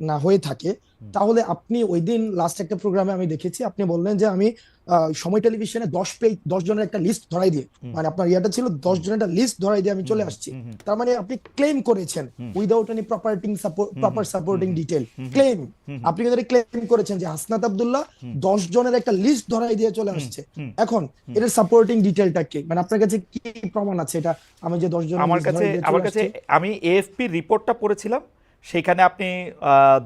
না হয়ে থাকে, তাহলে আপনি ওই দিন লাস্ট একটা প্রোগ্রামে আমি দেখেছি আপনি বললেন যে আমি সময় টেলিভিশনে 10 জনের একটা লিস্ট ধরাই দিয়ে, মানে আপনার ইয়াটা ছিল 10 জনের একটা লিস্ট ধরাই দিয়ে আমি চলে আসছি। তার মানে আপনি ক্লেম করেছেন without any proper supporting detail claim. আপনি কিন্তু ক্লেম করেছেন যে হাসনাত আব্দুল্লাহ 10 জনের একটা লিস্ট ধরাই দিয়ে চলে আসছে। এখন এটার সাপোর্টিং ডিটেলটা কি, মানে আপনার কাছে কি প্রমাণ আছে এটা আমি যে 10 জনের লিস্ট ধরাই দিয়ে চলে আসছে? আমি এএফপি রিপোর্টটা পড়েছিলাম, সেখানে আপনি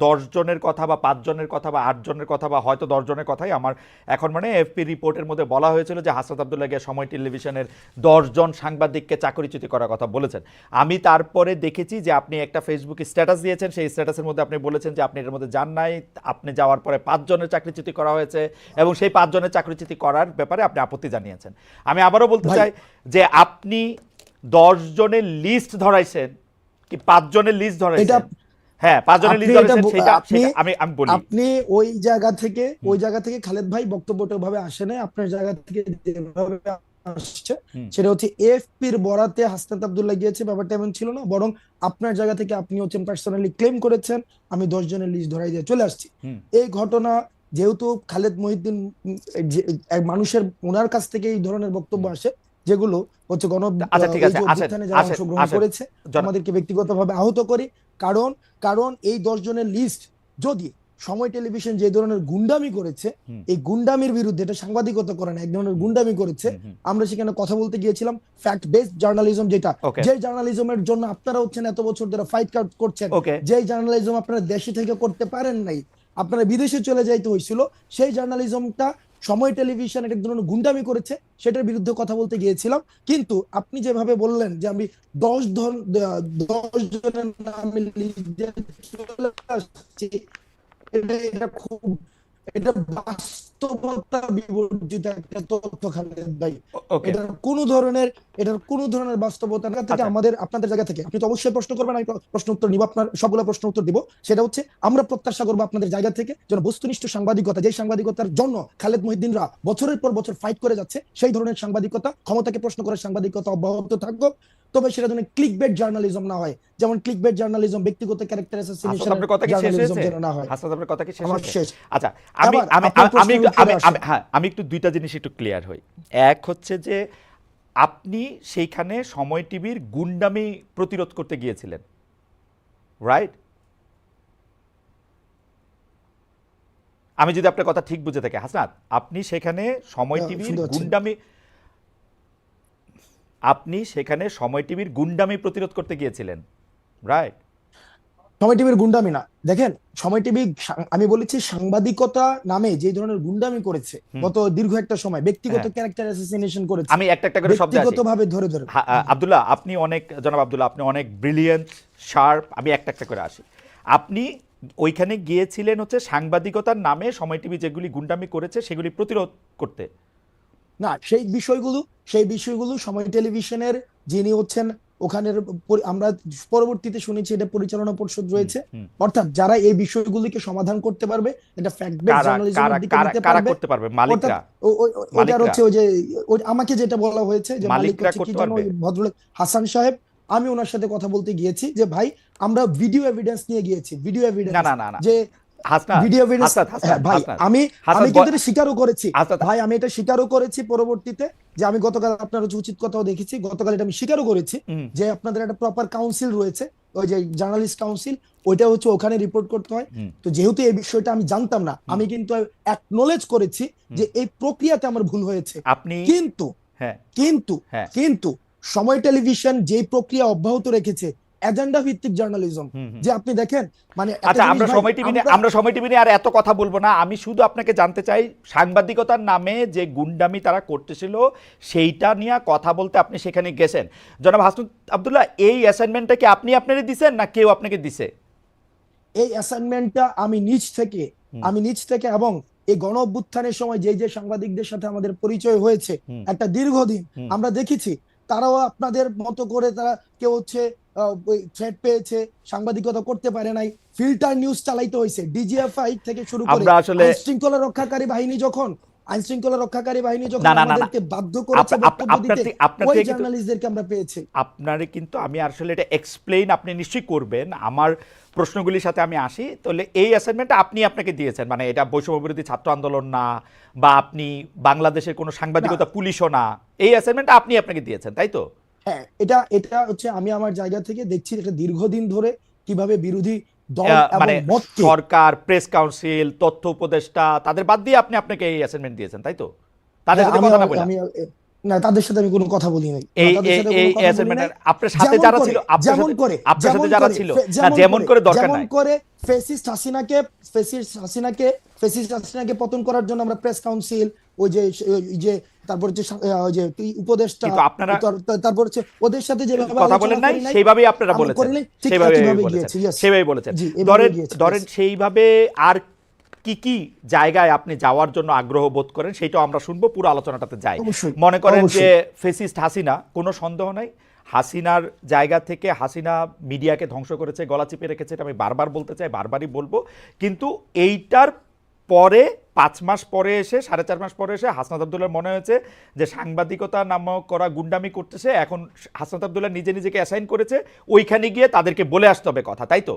10 জনের কথা বা 5 জনের কথা বা 8 জনের কথা বা হয়তো 10 জনের কথাই আমার এখন মানে এএফপি রিপোর্টের মধ্যে বলা হয়েছিল যে হাসনাত আব্দুল্লাহ গিয়ে সময় টেলিভিশনের 10 জন সাংবাদিককে চাকরিচ্যুতি করার কথা বলেছেন। আমি তারপরে দেখেছি যে আপনি একটা ফেসবুকে স্ট্যাটাস দিয়েছেন, সেই স্ট্যাটাসের মধ্যে আপনি বলেছেন যে আপনি এর মধ্যে যান নাই, আপনি যাওয়ার পরে 5 জনের চাকরিচ্যুতি করা হয়েছে এবং সেই 5 জনের চাকরিচ্যুতি করার ব্যাপারে আপনি আপত্তি জানিয়েছেন। আমি আবারও বলতে চাই যে আপনি 10 জনের লিস্ট ধরাইছেন কি 5 জনের লিস্ট ধরাইছেন? হ্যাঁ, 5 জনের লিস্ট ধরেছেন, সেটা আমি বলি। আপনি ওই জায়গা থেকে খালেদ ভাই বক্তব্যটা ভাবে আসে না, আপনার জায়গা থেকে যেভাবে আসছে সেটা হচ্ছে এএফপির বরাতে হাসনাত আব্দুল্লাহ গিয়েছে, ব্যাপারটা এমন ছিল না, বরং আপনার জায়গা থেকে আপনি হচ্ছেন পার্সোনালি ক্লেম করেছেন আমি 10 জনের লিস্ট ধরাই দিয়ে চলে আসছি। এই ঘটনা যেহেতু খালেদ মহিউদ্দিন মানুষের ওনার কাছ থেকে এই ধরনের বক্তব্য আসে যেগুলো হচ্ছে আচ্ছা ঠিক আছে, যারা অংশগ্রহণ করেছে আমাদেরকে ব্যক্তিগতভাবে আহত করি। কারণ কারণ এই 10 জনের লিস্ট যদি সময় টেলিভিশন যে ধরনের গুন্ডামি করেছে, এই গুন্ডামির বিরুদ্ধে, এটা সাংবাদিকতা করে না, এক ধরনের গুন্ডামি করেছে, আমরা সেখানে কথা বলতে গিয়েছিলাম ফ্যাক্ট বেসড জার্নালিজম, যেটা যে জার্নালিজমের জন্য আপনারা হচ্ছেন এত বছর ধরে ফাইট করছেন, যে জার্নালিজম আপনারা দেশে থেকে করতে পারেন নাই, আপনারা বিদেশে চলে যাইতে হয়েছিল, সেই জার্নালিজমটা সময় টেলিভিশন এক ধরনের গুন্ডামি করেছে, সেটার বিরুদ্ধে কথা বলতে গিয়েছিলাম। কিন্তু আপনি যেভাবে বললেন যে আমি 10 জনের নামে চলে আসছি, এটা খুব, এটা বাস্তবতা বিবর্জিত একটা তথ্য খালেদ ভাই। এটার কোনো ধরনের বাস্তবতা না থেকে আমাদের আপনাদের জায়গা থেকে আপনি তো অবশ্যই প্রশ্ন করবেন, আমি প্রশ্ন উত্তর নিব, আপনার সবগুলো প্রশ্ন উত্তর দিব। সেটা হচ্ছে আমরা প্রত্যাশা করবো আপনাদের জায়গা থেকে যেন বস্তুনিষ্ঠ সাংবাদিকতা, যে সাংবাদিকতার জন্য খালেদ মহিউদ্দিনরা বছরের পর বছর ফাইট করে যাচ্ছে, সেই ধরনের সাংবাদিকতা, ক্ষমতাকে প্রশ্ন করার সাংবাদিকতা অব্যাহত থাকবে। তবে সেটা যেন ক্লিকবেট জার্নালিজম না হয়, যেমন ক্লিকবেট জার্নালিজম, ব্যক্তিগত ক্যারেক্টার অ্যাসাসিনেশন জার্নালিজম যেন না হয়। আপনার কথা কি শেষ? আচ্ছা, আমি একটু দুইটা জিনিস একটু ক্লিয়ার হই। এক হচ্ছে যে আপনি সেইখানে সময় টিভির গুন্ডামি প্রতিরোধ করতে গিয়েছিলেন, রাইট? আমি যদি আপনার কথা ঠিক বুঝে থাকি হাসনাত, আপনি সেখানে সময় টিভির গুন্ডামি প্রতিরোধ করতে গিয়েছিলেন, রাইট? সময় টিভির গুন্ডামি না, দেখেন সময় টিভি, আমি বলেছি সাংবাদিকতা নামে যে ধরনের গুন্ডামি করেছে গত দীর্ঘ একটা সময়, ব্যক্তিগত ক্যারেক্টার অ্যাসাসিনেশন করেছে, আমি একটা করে শব্দ ব্যক্তিগতভাবে ধরে আব্দুল্লাহ, জনাব আব্দুল্লাহ, আপনি অনেক ব্রিলিয়েন্ট, শার্প। আমি একটা করে আসি। আপনি ওইখানে গিয়েছিলেন হচ্ছে সাংবাদিকতার নামে সময় টিভি যেগুলি গুন্ডামি করেছে সেগুলি প্রতিরোধ করতে না, সেই বিষয়গুলো সময় টেলিভিশনের যিনি হচ্ছেন ওখানের, আমরা পরবর্তীতে শুনেছি এটা পরিচালনা পরিষদ রয়েছে, অর্থাৎ যারা এই বিষয়গুলিকে সমাধান করতে পারবে, এটা ফ্যাক্ট বেসড জার্নালিজমের দিকে নিতে পারবে, মালিকরা। ওইটার হচ্ছে ওই যে আমাকে যেটা বলা হয়েছে যে মালিক হচ্ছে কি জানো, ভদ্রলোক হাসান সাহেব, আমি ওনার সাথে কথা বলতে গিয়েছি যে ভাই আমরা ভিডিও এভিডেন্স নিয়ে গিয়েছি, ভিডিও এভিডেন্স যে ভাই আমি কিন্তু এটা স্বীকারও করেছি, ভাই আমি এটা স্বীকারও করেছি পরবর্তীতে যে আমি গতকাল আপনার উচিত কথাও দেখেছি, গতকাল এটা আমি স্বীকারও করেছি যে আপনাদের একটা প্রপার কাউন্সিল রয়েছে, ওই যে জার্নালিস্ট কাউন্সিল, ওইটা হচ্ছে ওখানে রিপোর্ট করতে হয়। তো যেহেতু এই বিষয়টা আমি জানতাম না, আমি কিন্তু অ্যাকনলেজ করেছি যে এই প্রক্রিয়াতে আমার ভুল হয়েছে। কিন্তু কিন্তু কিন্তু সময় টেলিভিশন যে প্রক্রিয়া অব্যাহত রেখেছে, এজেন্ডা ভিত্তিক জার্নালিজম, যে আপনি দেখেন, মানে আচ্ছা আমরা সময় টিভি নিয়ে আর এত কথা বলবো না। আমি শুধু আপনাকে জানতে চাই সাংবাদিকতার নামে যে গুন্ডামি তারা করতেছিল সেইটা নিয়ে কথা বলতে আপনি সেখানে গেছেন। জনাব হাসনাত আব্দুল্লাহ, এই অ্যাসাইনমেন্টটা কি আপনি আপনারই দিছেন না কেউ আপনাকে দিছে? এই অ্যাসাইনমেন্টটা আমি নিজ থেকে এবং এই গণ অভ্যুত্থানের সময় যে সাংবাদিকদের সাথে আমাদের পরিচয় হয়েছে একটা দীর্ঘদিন, আমরা দেখেছি তারাও আপনাদের মতো করে, তারা কেউ হচ্ছে থ্রেট পেয়েছে, সাংবাদিকতা করতে পারে নাই, ফিল্টার নিউজ চালাইতে হয়েছে, ডিজিএফআই থেকে শুরু করে শৃঙ্খলা রক্ষাকারী বাহিনী যখন আইন শৃঙ্খলা রক্ষাকারী বাহিনী যখন না না না না আমাদেরকে বাধ্য করেছে বক্তব্য আপনার দিতে, আপনার ওই থেকে কিন্তু জার্নালিস্টদেরকে আমরা পেয়েছি। আপনারে কিন্তু আমি আসলে এটা এক্সপ্লেইন আপনি নিশ্চয়ই করবেন আমার প্রশ্নগুলির সাথে আমি আসি। তাহলে এই অ্যাসাইনমেন্টটা আপনি আপনাকে দিয়েছেন, মানে এটা বৈষম্য বিরোধী ছাত্র আন্দোলন না, বা আপনি বাংলাদেশের কোনো না, সাংবাদিকতা পুলিশও না, এই অ্যাসাইনমেন্টটা আপনি আপনাকে দিয়েছেন তাই তো? হ্যাঁ, এটা এটা হচ্ছে আমি আমার জায়গা থেকে দেখছি একটা দীর্ঘদিন ধরে কিভাবে বিরোধী দল এবং মানে মতকে, সরকার, প্রেস কাউন্সিল, তথ্য উপদেষ্টা তাদের বাদ দিয়ে আপনি আপনাকে এই অ্যাসাইনমেন্ট দিয়েছেন তাই তো? তাদের হ্যাঁ, সাথে আমি কথা না বলে আমি না, তাদের সাথে আমি কোনো কথা বলি নাই, না, এই তাদের এই সাথে এই কোনো কথা বলি অ্যাসাইনমেন্টের নাই। আপনার সাথে যেমন যারা করে ছিল, যেমন করে আপনার সাথে যেমন যারা করে ছিল, না যেমন যেমন করে দরকার যেমন নাই। করে ফেসিস্ট হাসিনাকে পতন করার জন্য আমরা প্রেস কাউন্সিল, ওই যে তারপর হচ্ছে ওই যে উপদেষ্টা, কিন্তু আপনারা তারপর হচ্ছে ওদের সাথে যেভাবে কথা আলোচনা বলেন নাই, করি নাই, সেইভাবেই আপনারা আমরা বলেছেন, করি নাই, ঠিক সেইভাবে একইভাবে বলেছেন, গিয়েছি। Yes, সেইভাবে বলেছেন। জি, এভাবে ধরেন গিয়েছি। ধরেন Yes. সেইভাবে আর কি কি জায়গায় আপনি যাওয়ার জন্য আগ্রহ বোধ করেন সেটাও আমরা শুনবো, পুরো আলোচনাটাতে যাই। অবশ্যই, মনে করেন যে অবশ্যই। ফেসিস্ট হাসিনা, কোনো সন্দেহ নাই হাসিনার জায়গা থেকে হাসিনা মিডিয়াকে ধ্বংস করেছে, গলা চিপে রেখেছে, এটা আমি বারবার বলতে চাই, বারবারই বলবো। কিন্তু এইটার পরে 5 মাস পরে এসে, 4.5 মাস পরে এসে হাসনাত আব্দুল্লাহর মনে হয়েছে যে সাংবাদিকতা নামক করা গুন্ডামি করতেছে, এখন হাসনাত আব্দুল্লাহ নিজে নিজেকে অ্যাসাইন করেছে ওইখানে গিয়ে তাদেরকে বলে আসতে হবে কথা, তাই তো?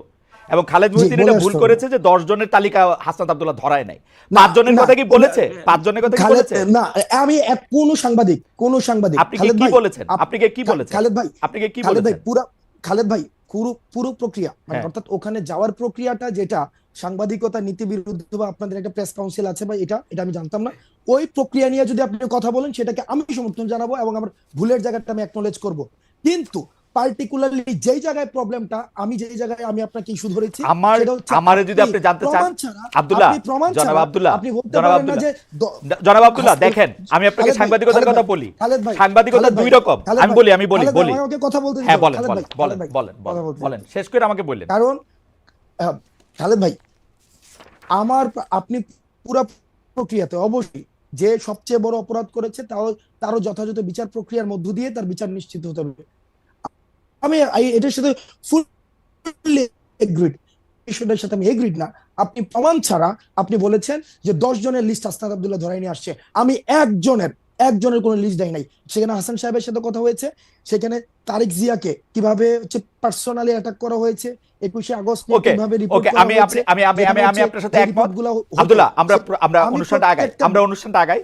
এবং খালেদ জি, মহিউদ্দিন বলে এটা ভুল আসতে হবে। করেছে যে 10 জনের তালিকা হাসনাত আব্দুল্লাহ ধরায় নাই। না, 5 জনের না, কথা কি বলেছে? 5 জনের কথা কি খালেদ, বলেছে? না, আমি কোন সাংবাদিক আপনি খালেদ কি ভাই, বলেছেন? আপনি কি বলেছেন? খালেদ ভাই, আপনি কি খালেদ ভাই, বলেছেন? খালেদ ভাই, পুরো পুরো প্রক্রিয়া, মানে হ্যাঁ। অর্থাৎ ওখানে যাওয়ার প্রক্রিয়াটা যেটা সাংবাদিকতা নীতি বিরুদ্ধ, বা আপনাদের একটা প্রেস কাউন্সিল আছে ভাই, এটা এটা আমি জানতাম না। ওই প্রক্রিয়া নিয়ে যদি আপনি কথা বলেন সেটাকে আমি সমর্থন জানাবো এবং আমার ভুলের জায়গাটা আমি অ্যাকনলেজ করব। কিন্তু পার্টিকুলারলি যেই জায়গায় প্রবলেমটা, যেই জায়গায় আমি আপনাকে ইস্যু ধরেছি, সেটা হচ্ছে আমারে যদি আপনি জানতে চান, প্রমাণ ছাড়া, আব্দুল্লাহ, আপনি প্রমাণ জনাব ছাড়া আব্দুল্লাহ, আপনি বলতে জনাব পারেন না আব্দুল্লাহ, যে জনাব আব্দুল্লাহ, দেখেন আমি আপনাকে সাংবাদিকতার কথা বলি। সাংবাদিকতা দুই রকম, আমি বলি আমাকে কথা বলতে দিন। হ্যাঁ বলেন খালেদ বলেন ভাই, বলেন খালেদ ভাই, বলেন কথা বলেন বলতে দিন। বলেন, শেষ করে আমাকে বললেন। কারণ খালেদ ভাই, আপনি পুরো প্রক্রিয়াতে অবশ্যই যে সবচেয়ে বড় অপরাধ করেছে তারও যথাযথ বিচার প্রক্রিয়ার মধ্য দিয়ে তার বিচার নিশ্চিত হতে হবে। আমি এটার সাথে ফুললি এগ্রিড, বিষয়টার সাথে আমি এগ্রিড না। আপনি প্রমাণ ছাড়া আপনি বলেছেন যে 10 জনের লিস্ট হাসনাত আব্দুল্লাহ ধরাই নিয়ে আসছে। আমি একজনের কোনো লিস্ট দেয় নাই। সেখানে হাসান সাহেবের সাথে কথা হয়েছে, সেখানে তারেক জিয়াকে কিভাবে হচ্ছে পার্সোনালি অ্যাটাক করা হয়েছে, 21শে আগস্ট নিয়ে ওকে কিভাবে রিপোর্ট ওকে, করা আমি হয়েছে, আমি আপনার সাথে একমত আব্দুল্লাহ। আমরা অনুষ্ঠানটা আগাই।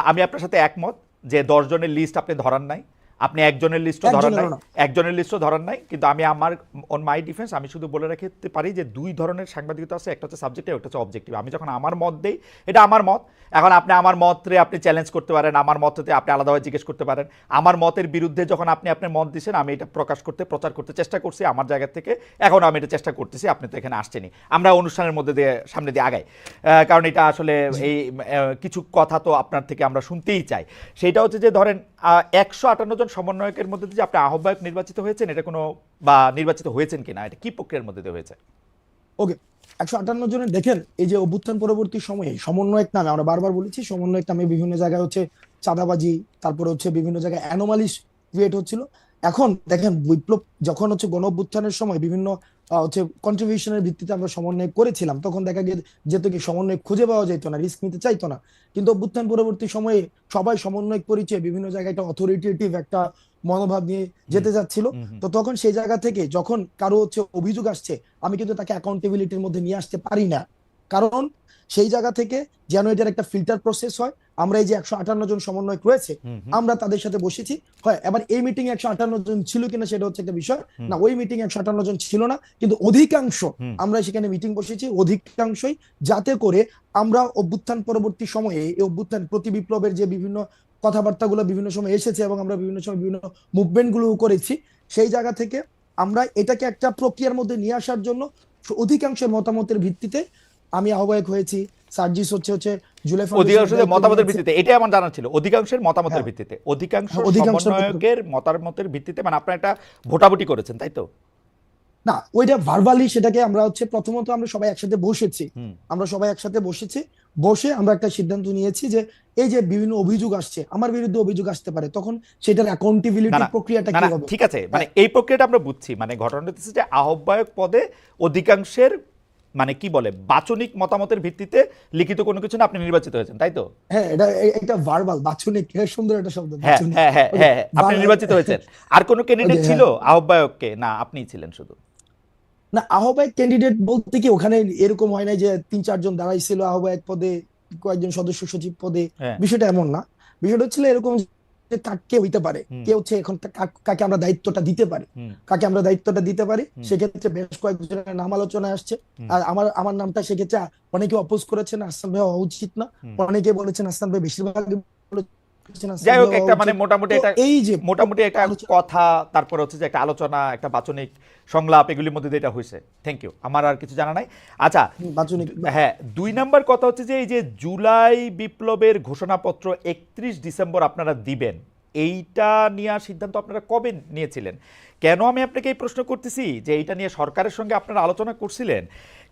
আমি আপনার সাথে একমত যে 10 জনের লিস্ট আপনি ধরান নাই, আপনি একজনের লিস্টও ধরান নাই, একজনের লিস্টও ধরান নাই। কিন্তু আমি আমার অন মাই ডিফেন্স আমি শুধু বলে রাখতে পারি যে 2 ধরনের সাংবাদিকতা আছে, একটা হচ্ছে সাবজেক্টিভ, একটা হচ্ছে অবজেক্টিভ। আমি যখন আমার মত দেই, এটা আমার মত। এখন আপনি আমার মতরে আপনি চ্যালেঞ্জ করতে পারেন, আমার মততে আপনি আলাদাভাবে জিজ্ঞেস করতে পারেন। আমার মতের বিরুদ্ধে যখন আপনি আপনার মত দিয়েছেন, আমি এটা প্রচার করতে চেষ্টা করছি আমার জায়গা থেকে, এখন আমি এটা চেষ্টা করতেছি। আপনি তো এখানে আসছেনই, আমরা অনুষ্ঠানের মধ্যে দিয়ে সামনে দিয়ে আগাই, কারণ এটা আসলে এই কিছু কথা তো আপনার থেকে আমরা শুনতেই চাই। সেইটা হচ্ছে যে ধরেন 158 জন সমন্বয়কের মধ্যে যে আপনি আহ্বায়ক নির্বাচিত হয়েছেন, এটা কোনো, বা নির্বাচিত হয়েছেন কিনা, এটা কি প্রক্রিয়ার মধ্যে দিয়ে হয়েছে? ওকে, 158 জনের দেখেন, এই যে অভ্যুত্থান পরবর্তী সময়ে সমন্বয়ক নামে, আমরা বারবার বলেছি, সমন্বয়ক নামে বিভিন্ন জায়গায় হচ্ছে চাঁদাবাজি, তারপরে হচ্ছে বিভিন্ন জায়গায় অ্যানোমালিস ক্রিয়েট হচ্ছিল। এখন দেখেন, বিপ্লব যখন হচ্ছে গণ অভ্যুত্থানের সময় বিভিন্ন হচ্ছে কন্ট্রিবিউশনের ভিত্তিতে আমরা সমন্বয় করেছিলাম, তখন দেখা যেত কি সমন্বয় খুঁজে পাওয়া যেত না, রিস্ক নিতে চাইতো না। কিন্তু অভ্যুত্থান পরবর্তী সময়ে সবাই সমন্বয় পরিচয় বিভিন্ন জায়গায় একটা অথরিটেটিভ একটা মনোভাব নিয়ে যেতে যাচ্ছিল। তো তখন সেই জায়গা থেকে যখন কারো হচ্ছে অভিযোগ আসছে, আমি কিন্তু তাকে অ্যাকাউন্টেবিলিটির মধ্যে নিয়ে আসতে পারি না। কারণ সেই জায়গা থেকে যেন এটার একটা ফিল্টার প্রসেস হয়। আমরা এই যে 158 জন সমন্বয়ক রয়েছে, আমরা তাদের সাথে বসেছি। হয় এবার এই মিটিং 158 জন ছিল কিনা সেটা হচ্ছে একটা বিষয় না, ওই মিটিং 158 জন ছিল না, কিন্তু অধিকাংশ আমরা সেখানে মিটিং বসেছি, অধিকাংশই, যাতে করে আমরা অভ্যুত্থান পরবর্তী সময়ে এই অভ্যুত্থান প্রতি বিপ্লবের যে বিভিন্ন কথাবার্তাগুলো বিভিন্ন সময় এসেছে এবং আমরা বিভিন্ন সময় বিভিন্ন মুভমেন্ট গুলো করেছি, সেই জায়গা থেকে আমরা এটাকে একটা প্রক্রিয়ার মধ্যে নিয়ে আসার জন্য অধিকাংশের মতামতের ভিত্তিতে আমি আহ্বায়ক হয়েছি। সার্জিস হচ্ছে জুলাই অধিকাংশের মতামতের ভিত্তিতে, এটাই আমার জানা ছিল, অধিকাংশের মতামতের ভিত্তিতে, অধিকাংশ সমন্বয়কের মতামতের ভিত্তিতে, মানে আপনারা একটা ভোটাভুটি করেছেন তাই তো? না, ওইটা ভার্বালি, সেটাকে আমরা হচ্ছে প্রথমত আমরা সবাই একসাথে বসেছি, বসে আমরা একটা সিদ্ধান্ত নিয়েছি যে এই যে বিভিন্ন অভিযোগ আসছে, আমার বিরুদ্ধে অভিযোগ আসতে পারে, তখন সেটার অ্যাকাউন্টেবিলিটি প্রক্রিয়াটা কি হবে। ঠিক আছে, মানে এই প্রক্রিয়াটা আমরা বুঝছি, মানে ঘটনাটা হচ্ছে যে আহ্বায়ক পদে অধিকাংশের মানে কি বলে বাচনিক মতামতের ভিত্তিতে লিখিত কোনো কিছু না, আপনি নির্বাচিত হয়েছেন, তাই তো? হ্যাঁ, এটা ভার্বাল, বাচনিক, সুন্দর একটা শব্দ, হ্যাঁ বাচনিক। হ্যাঁ হ্যাঁ ওকে, হ্যাঁ, আপনি নির্বাচিত হয়েছেন। আর কোনো ওকে, ক্যান্ডিডেট ছিল হ্যাঁ। আহ্বায়ককে? না, আপনিই ছিলেন শুধু? না, আহ্বায়ক ক্যান্ডিডেট বলতে কি ওখানে এরকম হয় না যে 3-4 জন দাঁড়াইছিল আহ্বায়ক পদে, কয়েকজন সদস্য সচিব পদে, হ্যাঁ। বিষয়টা এমন না। বিষয়টা হচ্ছিল এরকম যে কে হইতে পারে, হুম কে হচ্ছে এখন কাকে আমরা দায়িত্বটা দিতে পারি, হুম হুম সেক্ষেত্রে বেশ কয়েকজনের নাম আলোচনায় আসছে। হুম আর আমার আমার নামটা সেক্ষেত্রে অনেকে অপোজ করেছেন, আহসান ভাই হওয়া উচিত না। হুম। অনেকে বলেছেন আহসান ভাই, বেশিরভাগ বলেছেন আহসান যাই ভাই হোক, হওয়া একটা মানে উচিত। মোটামুটি তো একটা এই যে মোটামুটি একটা আলোচনা, কথা, তারপর হচ্ছে যে একটা আলোচনা, একটা বাচনিক সংলাপ, এগুলির মধ্যে দিয়ে এটা হয়েছে। থ্যাংক ইউ, আমার আর কিছু জানা নাই। আচ্ছা, বাচনিক, হ্যাঁ, 2 নম্বর কথা হচ্ছে যে এই যে জুলাই বিপ্লবের ঘোষণাপত্র 31 ডিসেম্বর আপনারা দিবেন, এইটা নিয়ে সিদ্ধান্ত আপনারা কবে নিয়েছিলেন? কেন আমি আপনাকে এই প্রশ্ন করতেছি যে এইটা নিয়ে সরকারের সঙ্গে আপনারা আলোচনা করছিলেন?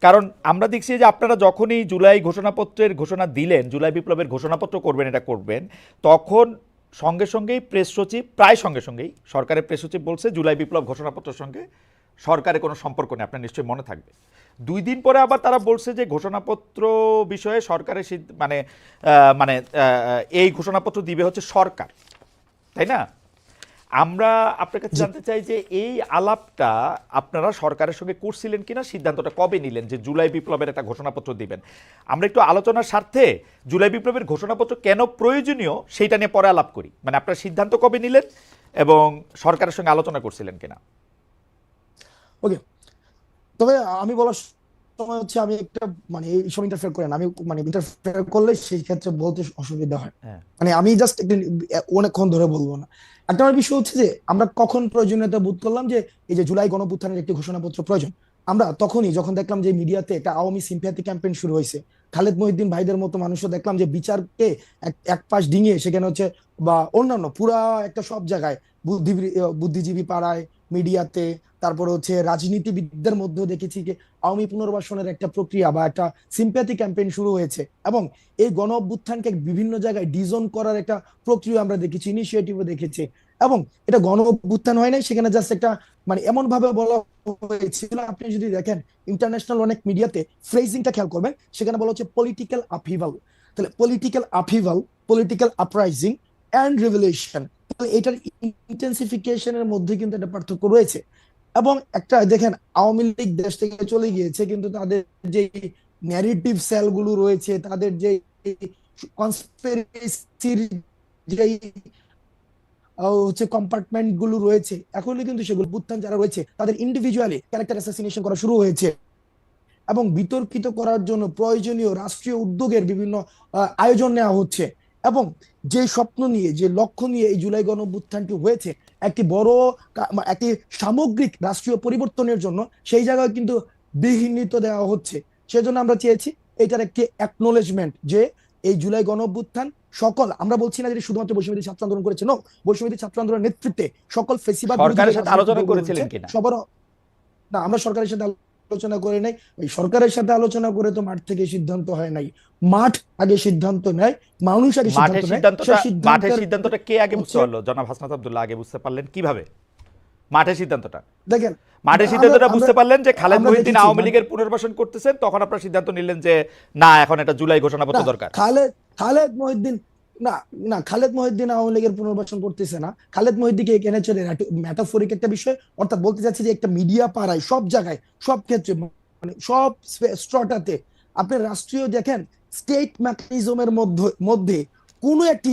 কারণ আমরা দেখছি যে আপনারা যখনই জুলাই ঘোষণাপত্রের ঘোষণা দিলেন, জুলাই বিপ্লবের ঘোষণাপত্র করবেন, এটা করবেন, তখন সঙ্গে সঙ্গেই প্রেস সচিব, প্রায় সঙ্গে সঙ্গেই সরকারের প্রেস সচিব বলছে জুলাই বিপ্লব ঘোষণাপত্রের সঙ্গে সরকারের কোনো সম্পর্ক নেই, আপনার নিশ্চয়ই মনে থাকবে। 2 দিন পরে আবার তারা বলছে যে ঘোষণাপত্র বিষয়ে সরকারের মানে মানে এই ঘোষণাপত্র দিবে হচ্ছে সরকার, তাই না? আমরা আপনার কাছে জি। জানতে চাই যে এই আলাপটা আপনারা সরকারের সঙ্গে করছিলেন কিনা, সিদ্ধান্তটা কবে নিলেন যে জুলাই বিপ্লবের একটা ঘোষণাপত্র দিবেন? আমরা একটু আলোচনার স্বার্থে জুলাই বিপ্লবের ঘোষণাপত্র কেন প্রয়োজনীয় সেইটা নিয়ে পরে আলাপ করি। মানে আপনার সিদ্ধান্ত কবে নিলেন এবং সরকারের সঙ্গে আলোচনা করছিলেন কিনা? ওকে, তবে আমি বলার সময় হচ্ছে আমি একটা, মানে এই সব ইন্টারফেয়ার করেন, আমি মানে ইন্টারফেয়ার করলে সেই ক্ষেত্রে বলতে অসুবিধা হয়। হ্যাঁ। মানে আমি জাস্ট একটু অনেকক্ষণ ধরে বলবো না। একটা আমার বিষয় হচ্ছে যে আমরা কখন প্রয়োজনীয়তা বোধ করলাম যে এই যে জুলাই গণঅভ্যুত্থানের একটি ঘোষণাপত্র প্রয়োজন, আমরা তখনই যখন দেখলাম যে মিডিয়াতে একটা আওয়ামী সিম্প্যাথি ক্যাম্পেইন শুরু হয়েছে। খালেদ মহিউদ্দিন ভাইদের মতো মানুষও দেখলাম যে বিচারকে এক পাশ ডিঙিয়ে সেখানে হচ্ছে, বা অন্যান্য পুরা একটা সব জায়গায়, বুদ্ধিজীবী পাড়ায়, মিডিয়াতে, তারপরে হচ্ছে রাজনীতিবিদদের মধ্যেও দেখেছি যে আওয়ামী পুনর্বাসনের একটা প্রক্রিয়া বা একটা সিম্প্যাথি ক্যাম্পেইন শুরু হয়েছে। এবং এই গণ অভ্যুত্থানকে বিভিন্ন জায়গায় ডিজোন করার একটা প্রক্রিয়া আমরা দেখেছি, ইনিশিয়েটিভও দেখেছি। এবং এটা গণ অভ্যুত্থান হয় নাই, সেখানে জাস্ট একটা মানে এমন ভাবে বলা হয়েছিল, আপনি যদি দেখেন ইন্টারন্যাশনাল অনেক মিডিয়াতে ফ্রেজিংটা খেয়াল করবেন, সেখানে বলা হচ্ছে পলিটিক্যাল আপহিভাল। তাহলে political upheaval, political uprising and revolution, তাহলে এটার ইন্টেন্সিফিকেশনের মধ্যে কিন্তু একটা পার্থক্য রয়েছে। এবং একটা দেখেন, আওয়ামী লীগ দেশ থেকে চলে গিয়েছে, কিন্তু তাদের যে ন্যারেটিভ সেলগুলো রয়েছে, তাদের যে কনস্পিরেসির যে হচ্ছে কম্পার্টমেন্ট গুলো রয়েছে, এখনই কিন্তু সেগুলো বুত্থান যারা রয়েছে তাদের ইন্ডিভিজুয়ালি ক্যারেক্টার অ্যাসাসিনেশন করা শুরু হয়েছে। এবং বিতর্কিত করার জন্য প্রয়োজনীয় রাষ্ট্রীয় উদ্যোগের বিভিন্ন আয়োজন নেওয়া হচ্ছে। এবং যে স্বপ্ন নিয়ে, যে লক্ষ্য নিয়ে এই জুলাই গণঅভ্যুত্থানটি হয়েছে, একটি বড় একটি সামগ্রিক রাষ্ট্রীয় পরিবর্তনের জন্য, সেই জায়গায় কিন্তু বিঘ্নিত দেওয়া হচ্ছে। সেজন্য আমরা চেয়েছি এটার একটি অ্যাকনোলেজমেন্ট যে এই জুলাই গণঅভ্যুত্থান সকল, আমরা বলছি না যে শুধুমাত্র বৈষম্যবিরোধী ছাত্র আন্দোলন করেছে, নো, বৈষম্যবিরোধী ছাত্র আন্দোলনের নেতৃত্বে সকল ফেসিবাদ বিরোধী যে সরকারের সাথে রাজনৈতিক আলোচনা দলগুলো করেছিলেন রয়েছে কিনা? সবার, না, আমরা সরকারের সাথে আলোচনা করে নাই। ওই সরকারের সাথে আলোচনা করে তো মাঠ থেকে সিদ্ধান্ত হয় নাই। মাঠ আগে সিদ্ধান্ত নেয়, মানুষ আগে সিদ্ধান্ত নেয়। সেই মাঠের সিদ্ধান্তের সিদ্ধান্তটা কে আগে বুঝতে হচ্ছে, পারলো? জনাব হাসনাত আব্দুল্লাহ আগে বুঝতে পারলেন কিভাবে মাঠের সিদ্ধান্তটা? দেখেন, মাঠের আমরা সিদ্ধান্তটা আমরা বুঝতে পারলেন যে খালেদ আমরা মহিউদ্দিন দেখেছি আওয়ামী মানে, লীগের পুনর্বাসন করতেছেন, তখন আপনার সিদ্ধান্ত নিলেন যে না, এখন এটা জুলাই ঘোষণাপত্র না, দরকার। খালেদ খালেদ মহিউদ্দিন, না, না, খালেদ মহিউদ্দিন আওয়ামী লীগের পুনর্বাসন করতেছে না। খালেদ মহিউদ্দিনকে এখানে চলে ম্যাটাফোরিক একটা বিষয়, অর্থাৎ বলতে চাচ্ছি যে একটা মিডিয়া পাড়ায় সব জায়গায়, সব ক্ষেত্রে, মানে সব স্ট্রটাতে আপনি রাষ্ট্রীয় দেখেন স্টেট মেকানিজমের মধ্যে মধ্যে কোনো একটি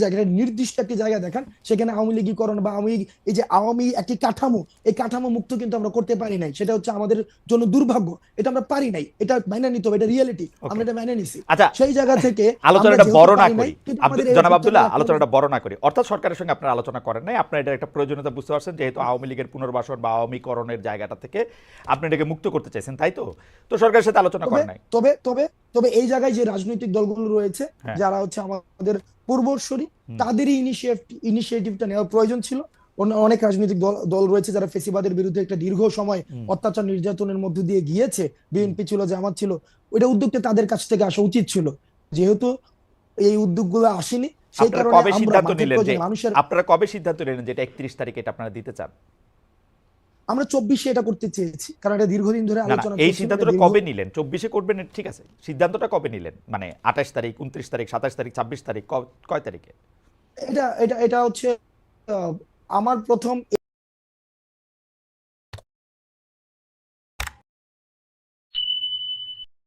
জায়গায় নির্দিষ্ট একটি জায়গায় দেখেন সেখানে আওয়ামী লীগীকরণ বা আওয়ামী, এই যে আওয়ামী একটি কাঠামো, এই কাঠামো মুক্ত কিন্তু আমরা করতে পারি নাই। সেটা হচ্ছে আমাদের জন্য দুর্ভাগ্য, এটা আমরা পারি নাই, এটা মেনে নিতে হবে, এটা রিয়েলিটি, ওকে, আমরা এটা মেনে নিছি। আচ্ছা, সেই জায়গা থেকে আমরা আলোচনাটা যেহেতু বড় না পারি নাই, করি। কিন্তু আমাদের এই জনাব আব্দুল্লাহ, অভ্যুত্থানের আলোচনাটা বড় না করি। অর্থাৎ সরকারের সঙ্গে আপনারা আলোচনা করেন নাই, আপনারা এটার একটা প্রয়োজনীয়তা বুঝতে পারছেন, যেহেতু আওয়ামী লীগের পুনর্বাসন বা আওয়ামীকরণের জায়গাটা থেকে আপনি এটাকে মুক্ত করতে চাইছেন, তাই তো? তো সরকারের সাথে আলোচনা তবে করেন নাই। তবে তবে তবে এই জায়গায় যে রাজনৈতিক দলগুলো রয়েছে, হ্যাঁ। যারা হচ্ছে আমাদের পূর্বসূরি, হুম। তাদেরই ইনিশিয়েটিভটা নেওয়ার প্রয়োজন ছিল। অনেক রাজনৈতিক দল দল রয়েছে যারা ফেসিবাদের বিরুদ্ধে একটা দীর্ঘ সময় হুম। অত্যাচার নির্যাতনের মধ্য দিয়ে গিয়েছে, বিএনপি ছিল, জামাত ছিল, ওইটা উদ্যোগটা তাদের কাছ থেকে আসা উচিত ছিল। যেহেতু এই উদ্যোগগুলো আসেনি, সেই আপনারা কারণে কবে আমরা সিদ্ধান্ত মাঠের নিলেন যে প্রয়োজনে মানুষের, আপনারা কবে সিদ্ধান্ত নিলেন যে এটা 31 তারিখে এটা আপনারা দিতে চান? আমরা 24-এ এটা করতে চেয়েছি, কারণ এটা দীর্ঘদিন ধরে না না, আলোচনা এই চলছিল, সিদ্ধান্তটা এটা কবে নিলেন? 24-এ করবেন, ঠিক আছে, সিদ্ধান্তটা কবে নিলেন? মানে 28 তারিখ, 29 তারিখ, 27 তারিখ, 26 তারিখ, কয় তারিখে? এটা এটা এটা হচ্ছে আমার প্রথম